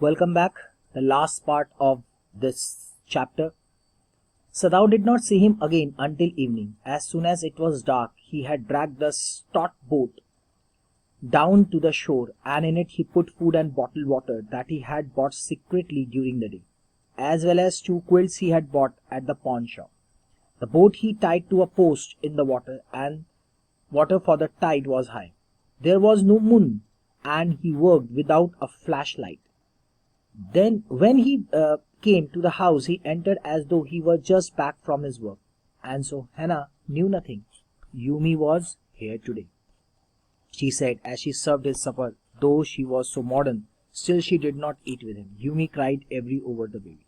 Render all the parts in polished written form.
Welcome back. The last part of this chapter. Sadao did not see him again until evening. As soon as it was dark, he had dragged the stout boat down to the shore, and in it he put food and bottled water that he had bought secretly during the day, as well as 2 quilts he had bought at the pawn shop. The boat he tied to a post in the water, and water for the tide was high. There was no moon, and he worked without a flashlight. Then, when he came to the house, he entered as though he were just back from his work. And so Hannah knew nothing. Yumi was here today, she said as she served his supper. Though she was so modern, still she did not eat with him. Yumi cried over the baby.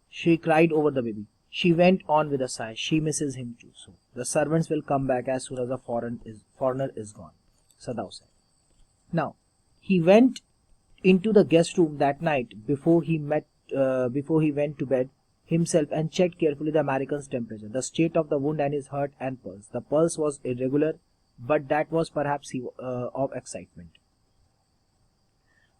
She cried over the baby. She went on with a sigh. She misses him too. So the servants will come back as soon as the foreigner is gone, Sadao said. Now, he went into the guest room that night before he went to bed himself and checked carefully the American's temperature, the state of the wound and his heart and pulse. The pulse was irregular, but that was perhaps of excitement.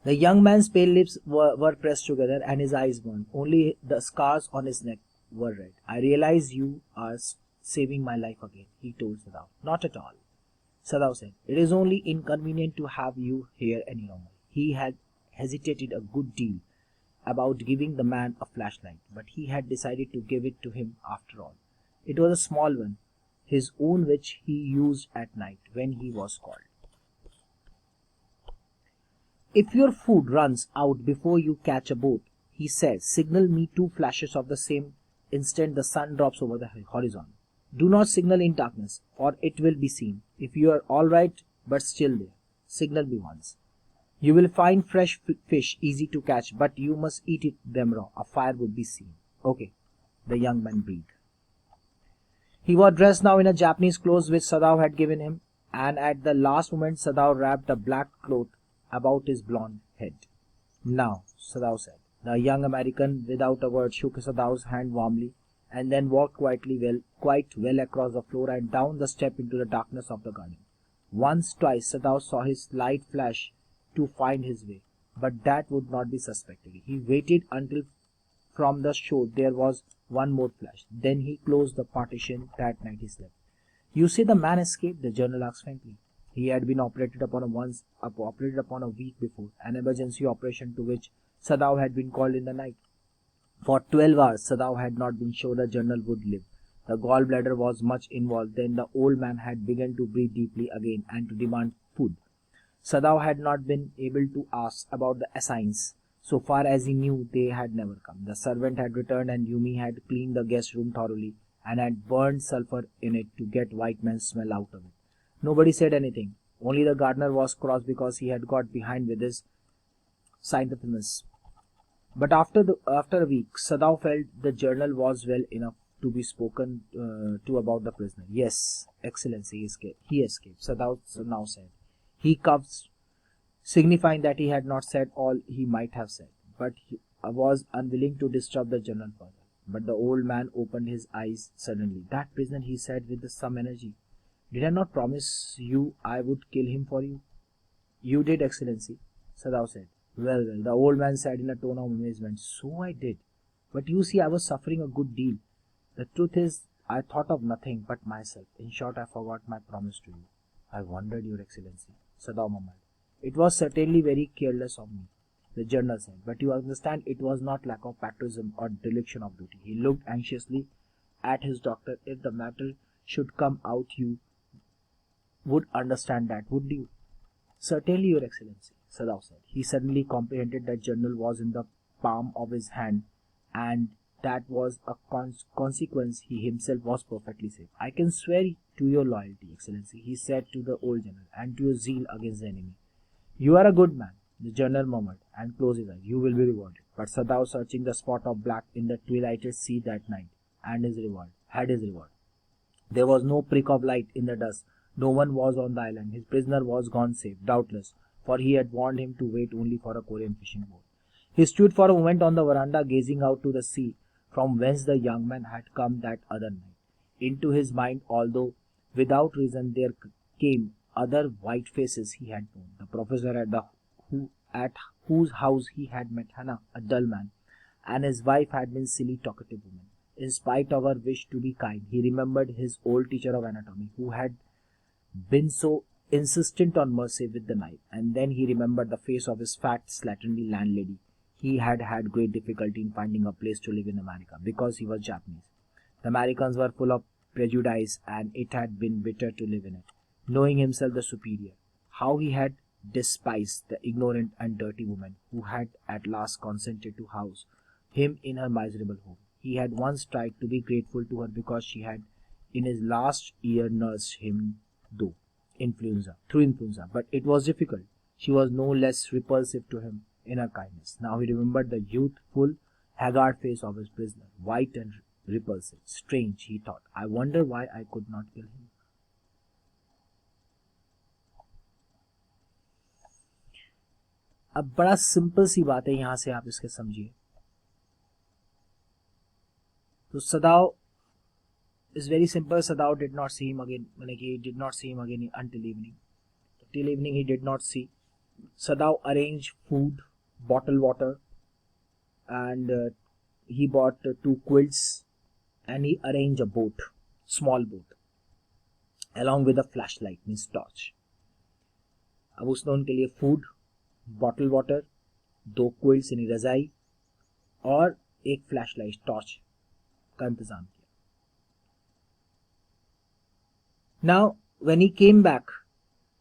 The young man's pale lips were pressed together and his eyes burned. Only the scars on his neck were red. I realize you are saving my life again, he told Sadao. Not at all, Sadao said. It is only inconvenient to have you here any longer. He had hesitated a good deal about giving the man a flashlight, but he had decided to give it to him after all. It was a small one, his own, which he used at night when he was called. If your food runs out before you catch a boat, he said, signal me 2 flashes of the same instant the sun drops over the horizon. Do not signal in darkness, for it will be seen. If you are all right but still there, signal me once. You will find fresh fish easy to catch, but you must eat them raw. A fire would be seen. Okay, the young man breathed. He was dressed now in a Japanese clothes which Sadao had given him, and at the last moment Sadao wrapped a black cloth about his blond head. Now, Sadao said. The young American, without a word, shook Sadao's hand warmly, and then walked quite well across the floor and down the step into the darkness of the garden. Once, twice, Sadao saw his light flash to find his way, but that would not be suspected. He waited until from the shore there was one more flash. Then he closed the partition. That night he slept. You say the man escaped? The journal asked frankly. He had been operated upon a week before, an emergency operation to which Sadao had been called in the night. For 12 hours, Sadao had not been sure the journal would live. The gallbladder was much involved. Then the old man had begun to breathe deeply again and to demand food. Sadao had not been able to ask about the assigns. So far as he knew, they had never come. The servant had returned and Yumi had cleaned the guest room thoroughly and had burned sulphur in it to get white man's smell out of it. Nobody said anything. Only the gardener was cross because he had got behind with his scientificness. But after a week, Sadao felt the journal was well enough to be spoken to about the prisoner. Yes, Excellency, he escaped, Sadao now said. He coughed, signifying that he had not said all he might have said, but he was unwilling to disturb the journal further. But the old man opened his eyes suddenly. That prisoner, he said with some energy. Did I not promise you I would kill him for you? You did, Excellency, Sadao said. Well, the old man said in a tone of amazement. So I did. But you see, I was suffering a good deal. The truth is, I thought of nothing but myself. In short, I forgot my promise to you. I wondered, Your Excellency, Sadao murmured. It was certainly very careless of me, the journal said. But you understand, it was not lack of patriotism or dereliction of duty. He looked anxiously at his doctor. If the matter should come out, you would understand that, would you? Certainly, Your Excellency, Sadao said. He suddenly comprehended that journal was in the palm of his hand, and that was a consequence. He himself was perfectly safe. I can swear to your loyalty, Excellency, he said to the old general, and to your zeal against the enemy. You are a good man, the general murmured, and closed his eyes. You will be rewarded. But Sadao, searching the spot of black in the twilighted sea that night, and had his reward. There was no prick of light in the dusk. No one was on the island. His prisoner was gone safe, doubtless, for he had warned him to wait only for a Korean fishing boat. He stood for a moment on the veranda, gazing out to the sea, from whence the young man had come that other night. Into his mind, although without reason, there came other white faces he had known. The professor at the at whose house he had met Hannah, a dull man, and his wife had been silly, talkative woman. In spite of her wish to be kind, he remembered his old teacher of anatomy, who had been so insistent on mercy with the knife, and then he remembered the face of his fat, slatternly landlady. He had had great difficulty in finding a place to live in America because he was Japanese. The Americans were full of prejudice, and it had been bitter to live in it. Knowing himself the superior, how he had despised the ignorant and dirty woman who had at last consented to house him in her miserable home. He had once tried to be grateful to her because she had in his last year nursed him through influenza, but it was difficult. She was no less repulsive to him in her kindness. Now he remembered the youthful, haggard face of his prisoner, white and repulsive. Strange, he thought. I wonder why I could not kill him. अब बड़ा simple सी बात है, यहां से आप इसके समझिए. तो सदाव is very simple. Sadao did not see him again. He did not see him again until evening. Till evening he did not see. Sadao arranged food, bottled water, and he bought 2 quilts, and he arranged a boat, small boat, along with a flashlight, means torch. अब उसने उनके लिए food, bottled water, 2 quilts यानी रजाई और एक flashlight, torch का इंतजाम किया. Now, when he came back,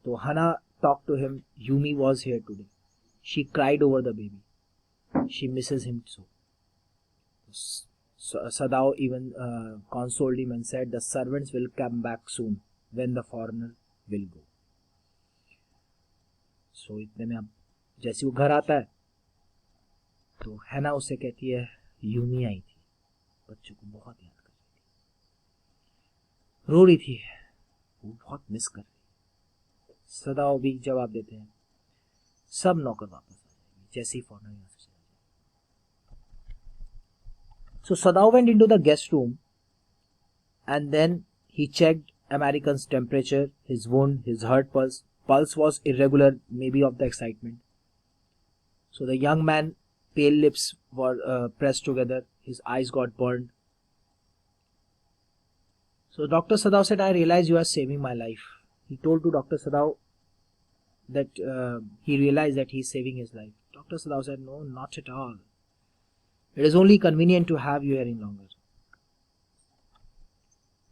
so Hannah talked to him. Yumi was here today. She cried over the baby. She misses him so. Sadao even consoled him and said, the servants will come back soon when the foreigner will go. So इतने में अब जैसे वो घर आता है तो हैना उसे कहती है यूमी आई थी, बच्चों को बहुत याद कर रही थी, रो रही थी, वो बहुत मिस कर रही. सदाओ भी जवाब देते हैं सब नौकर वापस आ जाएंगे जैसे ही फॉरनर यहाँ से चला जाए. So Sadao went into the guest room and then he checked American's temperature, his wound, his heart pulse. Pulse was irregular, maybe of the excitement. So the young man, pale lips were pressed together, his eyes got burned. So Dr. Sadao said, I realize you are saving my life. He told to Dr. Sadao that he realized that he is saving his life. Dr. Sadao said, no, not at all. It is only convenient to have you here in longer.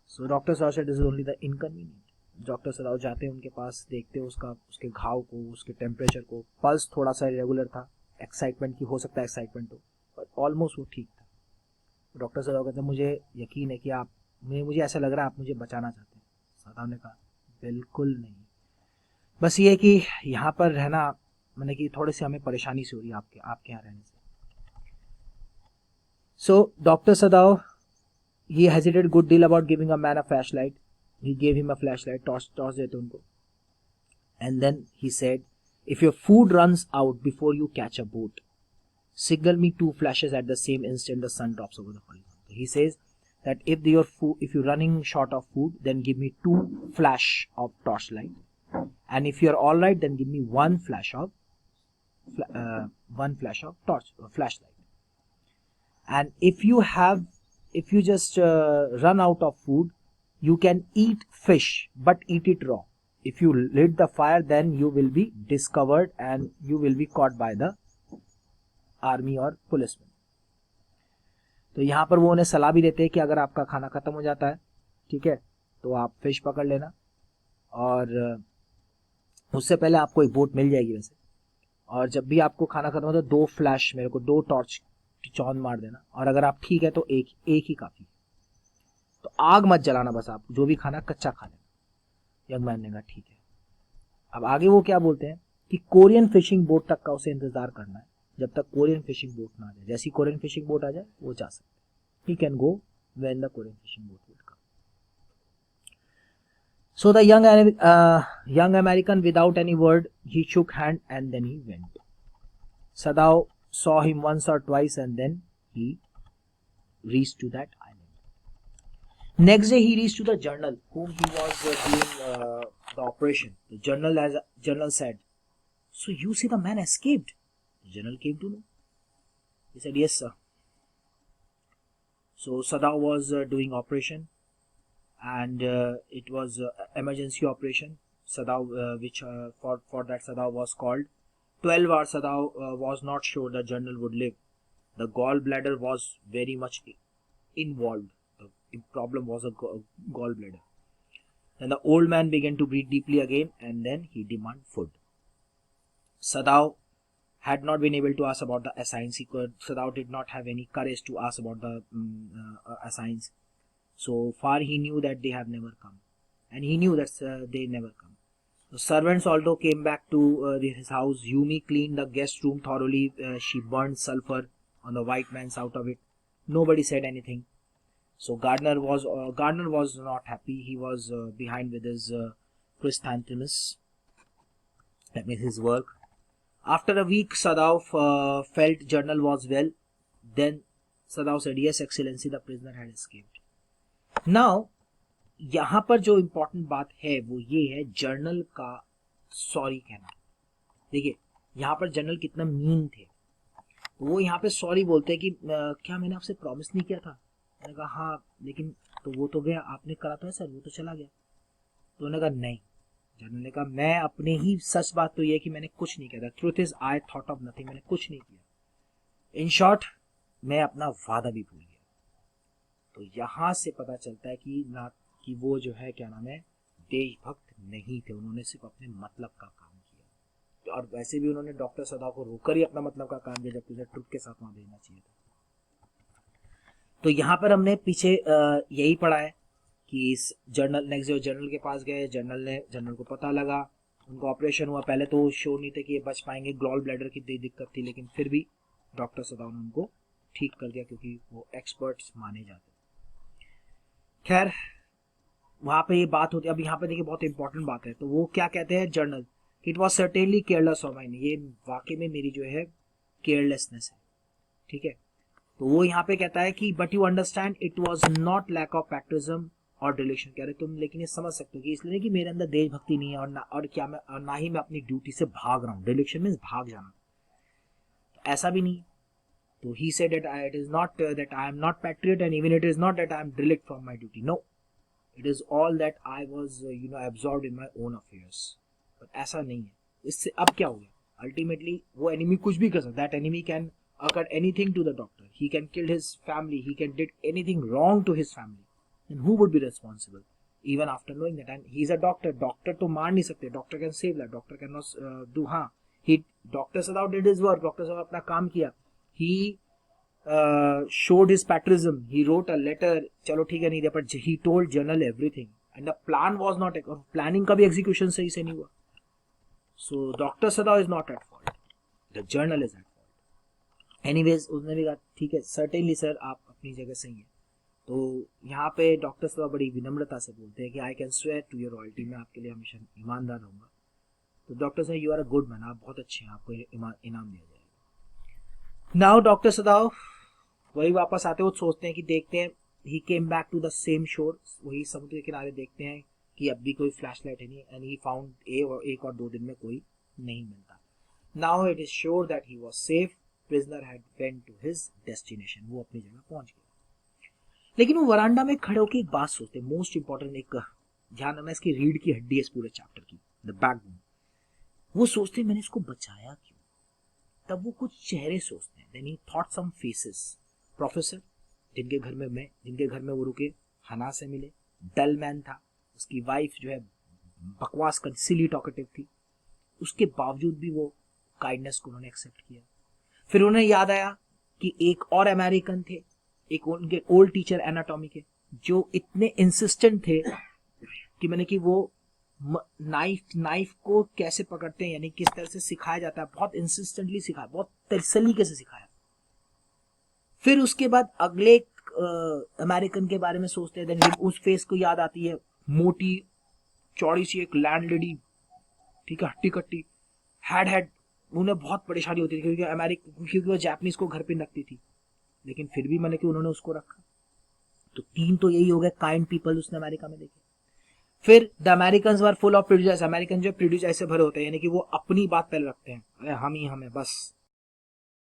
So Dr. Sadao said, this is only the inconvenient. Doctor सदाव जाते हैं उनके पास, देखते हैं उसके घाव को, उसके temperature को. पल्स थोड़ा सा इरेगुलर था, एक्साइटमेंट की हो सकता है एक्साइटमेंट हो, पर ऑलमोस्ट वो ठीक था. डॉक्टर सदाव कहते हैं मुझे यकीन है कि आप मुझे ऐसा लग रहा है आप मुझे बचाना चाहते हैं. सदाव ने कहा बिल्कुल नहीं, बस ये कि यहाँ पर रहना कि थोड़ी सी हमें परेशानी से हो रही है आपके यहाँ रहने से. So doctor सदाव he hesitated good deal about giving a man a flashlight. He gave him a flashlight, torch देते उनको. And then he said, if your food runs out before you catch a boat, signal me 2 flashes at the same instant the sun drops over the horizon. He says that if you're running short of food, then give me 2 flash of torchlight. And if you're all right, then give me 1 flash of flashlight. And if you just run out of food, you can eat fish, but eat it raw. If you lit the fire, then you will be discovered and you will be caught by the army or policemen. तो यहाँ पर वो उन्हें सलाह भी देते हैं कि अगर आपका खाना खत्म हो जाता है, ठीक है, तो आप फिश पकड़ लेना और उससे पहले आपको एक बोट मिल जाएगी वैसे. और जब भी आपको खाना खत्म हो तो 2 फ्लैश मेरे को 2 टॉर्च की चौंध मार देना, और अगर आप ठीक है तो एक ही काफी. तो आग मत जलाना, बस आप जो भी खाना कच्चा खा लेना. यंग मैन ने कहा ठीक है. अब आगे वो क्या बोलते हैं कि कोरियन फिशिंग बोट तक का उसे इंतजार करना है जब तक कोरियन फिशिंग बोट ना आ जाए. जैसी कोरियन फिशिंग बोट आ जाए वो जा सकते. He can go when the Korean fishing boat will come. So the young American, without any word, he shook hand and then he went. Sadao saw him once or twice and then he reached to that island. Next day he reached to the general whom he was doing the operation. The general said, So you see the man escaped. The general came to know. He said, yes, sir. So Sadao was doing operation, and it was emergency operation. Sadao, which for that Sadao was called. 12 hours Sadao was not sure the general would live. The gallbladder was very much involved. The problem was a gallbladder. Then the old man began to breathe deeply again, and then he demanded food. Sadao had not been able to ask about the assigns. Sadao did not have any courage to ask about the assigns. So far he knew that they have never come, and he knew that they never come. The servants also came back to his house. Yumi cleaned the guest room thoroughly. She burned sulfur on the white man's out of it. Nobody said anything. So Gardner was not happy. He was behind with his chrysanthemums. That means his work. After a week, Sadao felt journal was well. Then Sadao said, "Yes, Excellency, the prisoner had escaped." Now, यहाँ पर जो important बात है वो ये है journal का sorry कहना. देखिए यहाँ पर जर्नल कितना मीन थे. वो यहाँ पे सॉरी बोलते हैं कि क्या मैंने आपसे प्रॉमिस नहीं किया था. मैंने कहा हाँ, लेकिन तो वो तो गया, आपने करा तो है सर, वो तो चला गया. तो उन्होंने कहा नहीं. जनरल ने कहा मैं अपने ही सच बात तो ये कि मैंने कुछ नहीं किया था. Truth is I thought of nothing. मैंने कुछ नहीं किया. इन शॉर्ट मैं अपना वादा भी भूल गया. तो यहाँ से पता चलता है कि वो जो है क्या नाम है देशभक्त नहीं थे. उन्होंने सिर्फ अपने मतलब का काम किया, और वैसे भी उन्होंने डॉक्टर सदाव को रोककर ही अपना मतलब का काम किया, जबकि उसे ट्रुथ के साथ वहां भेजना चाहिए था. तो यहाँ पर हमने पीछे यही पढ़ा है कि इस जर्नल नेक्स्ट जो जर्नल के पास गए, जर्नल को पता लगा, उनका ऑपरेशन हुआ. पहले तो श्योर नहीं थे कि ये बच पाएंगे, गॉल ब्लैडर की दिक्कत थी, लेकिन फिर भी डॉक्टर सदाव ने उनको ठीक कर दिया क्योंकि वो एक्सपर्ट्स माने जाते. खैर वहां पे ये बात होती है. अब यहाँ पे देखिए बहुत इंपॉर्टेंट बात है. तो वो क्या कहते हैं journal, it was certainly careless of mine. ये वाकई में मेरी जो है केयरलेसनेस है. ठीक है. तो वो यहाँ पे कहता है कि but you understand it was not lack of patriotism और डिलेक्शन. कह रहे तुम लेकिन ये समझ सकते हो कि इसलिए कि मेरे अंदर देशभक्ति नहीं है और ना ही मैं अपनी ड्यूटी से भाग रहा हूँ. डिलेक्शन मीन्स भाग जाना. तो ऐसा भी नहीं. तो he said that it is not that I am not patriot and even it is not that I am derelict from my duty. No, it is all that I was absorbed in my own affairs. But ऐसा नहीं है. इससे अब क्या हो गया, ultimately वो enemy कुछ भी कर सकता है. That enemy can occur anything to the doctor. He can kill his family. He can did anything wrong to his family. And who would be responsible? Even after knowing that, and he is a doctor. Doctor तो मार नहीं सकते. Doctor can save life. Doctor cannot do. हाँ, Doctor Sadao did his work. Doctor Sadao अपना काम किया. He showed his patriotism. He wrote a letter. चलो ठीक है नहीं दिया, but he told journal everything. And the plan was not. Planning का भी execution सही से नहीं हुआ. So Doctor Sadao is not at fault. The journal is at fault. Anyways उसने भी कहा ठीक है सर्टेनली सर, आप अपनी जगह सही है. तो यहाँ पे डॉक्टर साहब बड़ी विनम्रता से बोलते हैं कि I can swear to your royalty, मैं आपके लिए हमेशा ईमानदार रहूंगा. तो डॉक्टर साहब you are a good man, आप बहुत अच्छे हैं, आपको इनाम दिया जाएगा. नाउ डॉक्टर सदाव वही वापस आते हुए सोचते हैं कि देखते हैं. He came back to the same shore. वही समुद्र के किनारे देखते हैं कि अब भी कोई फ्लैश लाइट है नहीं. एंड ही फाउंड एक और 2 दिन में कोई नहीं मिलता. Now it is sure that he was safe. Prisoner had went to his destination. वो अपनी जगह पहुंच गया. लेकिन वो वरांडा में खड़े होकर एक बात सोचते हैं. मोस्ट इंपॉर्टेंट एक ध्यान रखना, इसकी रीढ़ की हड्डी है इस पूरे चैप्टर की, द बैकबोन. वो सोचते हैं मैंने इसको बचाया क्यों. तब वो कुछ चेहरे सोचते हैं. Then he thought some faces. Professor जिनके घर में वो रुके, हना से मिले. डल मैन था, उसकी वाइफ जो है बकवास कर सिली टॉकेटिव थी. उसके बावजूद भी वो काइंडनेस को उन्होंने एक्सेप्ट किया. फिर उन्हें याद आया कि एक और अमेरिकन थे, एक उनके ओल्ड टीचर एनाटॉमी के, जो इतने इंसिस्टेंट थे कि मैंने कि वो नाइफ को कैसे पकड़ते हैं, यानी किस तरह से सिखाया जाता है, बहुत इंसिस्टेंटली सिखाया, बहुत तसल्ली से सिखाया. फिर उसके बाद अगले अमेरिकन के बारे में सोचते हैं. देन उस फेस को याद आती है, मोटी चौड़ी सी एक लैंड लेडी, ठीक है, हट्टी कट्टी, हैड उन्हें बहुत परेशानी होती थी क्योंकि वो जापानीज को घर पे रखती थी. लेकिन फिर भी मैंने कि उन्होंने उसको रखा. तो 3 तो यही हो गए काइंड पीपल उसने अमेरिका में देखे. फिर the American were full of prejudice, American जो प्रिजुडिस ऐसे भरे होते हैं, यानी कि वो अपनी बात पहले रखते हैं, हम ही हमें बस